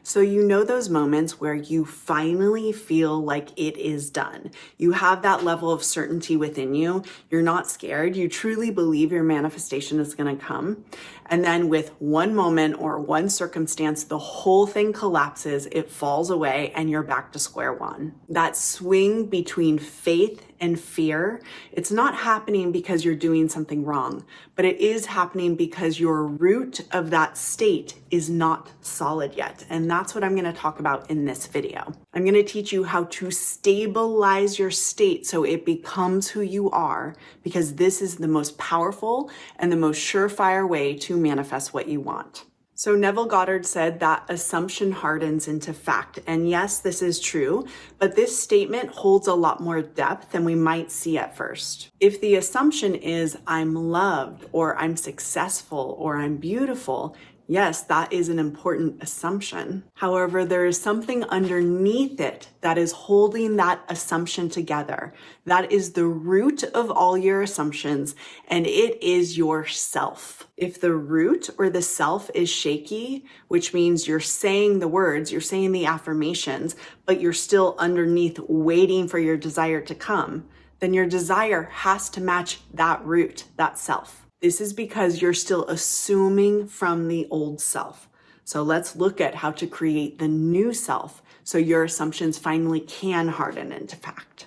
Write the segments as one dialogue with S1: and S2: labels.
S1: So you know those moments where you finally feel like it is done. You have that level of certainty within you. You're not scared. You truly believe your manifestation is going to come. And then with one moment or one circumstance, the whole thing collapses, it falls away, and you're back to square one. That swing between faith and fear, it's not happening because you're doing something wrong, but it is happening because your root of that state is not solid yet. And that's what I'm going to talk about in this video. I'm going to teach you how to stabilize your state so it becomes who you are, because this is the most powerful and the most surefire way to manifest what you want. So Neville Goddard said that assumption hardens into fact. And yes, this is true, but this statement holds a lot more depth than we might see at first. If the assumption is I'm loved, or I'm successful, or I'm beautiful, yes, that is an important assumption. However, there is something underneath it that is holding that assumption together. That is the root of all your assumptions, and it is yourself. If the root or the self is shaky, which means you're saying the words, you're saying the affirmations, but you're still underneath waiting for your desire to come, then your desire has to match that root, that self. This is because you're still assuming from the old self. So let's look at how to create the new self so your assumptions finally can harden into fact.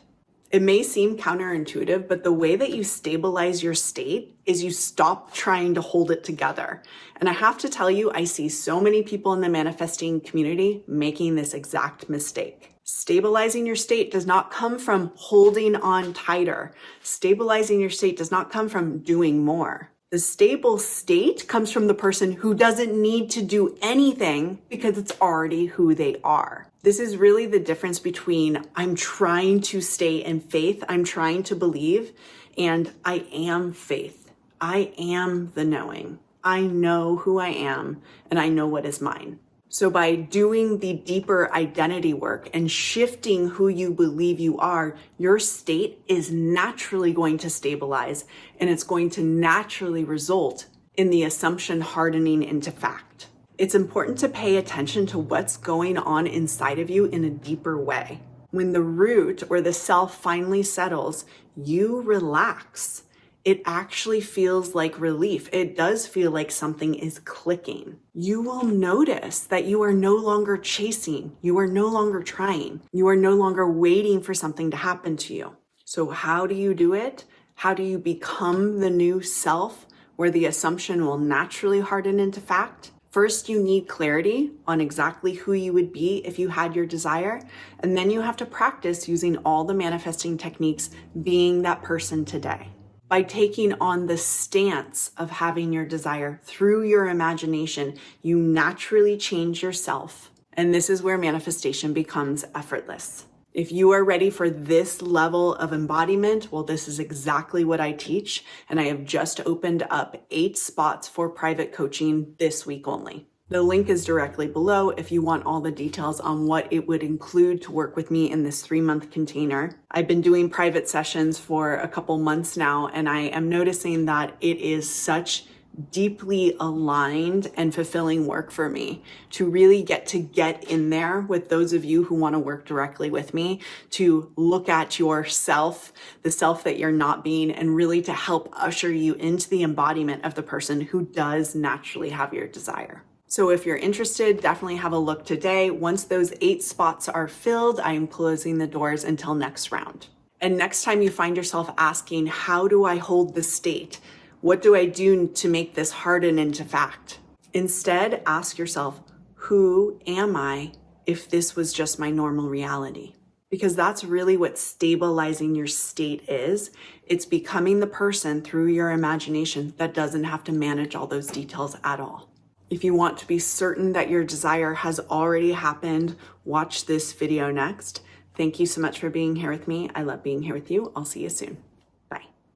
S1: It may seem counterintuitive, but the way that you stabilize your state is you stop trying to hold it together. And I have to tell you, I see so many people in the manifesting community making this exact mistake. Stabilizing your state does not come from holding on tighter. Stabilizing your state does not come from doing more. The stable state comes from the person who doesn't need to do anything because it's already who they are. This is really the difference between I'm trying to stay in faith, I'm trying to believe, and I am faith. I am the knowing. I know who I am, and I know what is mine. So by doing the deeper identity work and shifting who you believe you are, your state is naturally going to stabilize, and it's going to naturally result in the assumption hardening into fact. It's important to pay attention to what's going on inside of you in a deeper way. When the root or the self finally settles, you relax. It actually feels like relief. It does feel like something is clicking. You will notice that you are no longer chasing. You are no longer trying. You are no longer waiting for something to happen to you. So how do you do it? How do you become the new self where the assumption will naturally harden into fact? First, you need clarity on exactly who you would be if you had your desire. And then you have to practice using all the manifesting techniques, being that person today. By taking on the stance of having your desire through your imagination, you naturally change yourself. And this is where manifestation becomes effortless. If you are ready for this level of embodiment, well, this is exactly what I teach. And I have just opened up 8 spots for private coaching this week only. The link is directly below if you want all the details on what it would include to work with me in this 3-month container. I've been doing private sessions for a couple months now, and I am noticing that it is such deeply aligned and fulfilling work for me to really get in there with those of you who want to work directly with me, to look at yourself, the self that you're not being, and really to help usher you into the embodiment of the person who does naturally have your desire. So if you're interested, definitely have a look today. Once those 8 spots are filled, I am closing the doors until next round. And next time you find yourself asking, how do I hold the state? What do I do to make this harden into fact? Instead, ask yourself, who am I if this was just my normal reality? Because that's really what stabilizing your state is. It's becoming the person through your imagination that doesn't have to manage all those details at all. If you want to be certain that your desire has already happened, watch this video next. Thank you so much for being here with me. I love being here with you. I'll see you soon.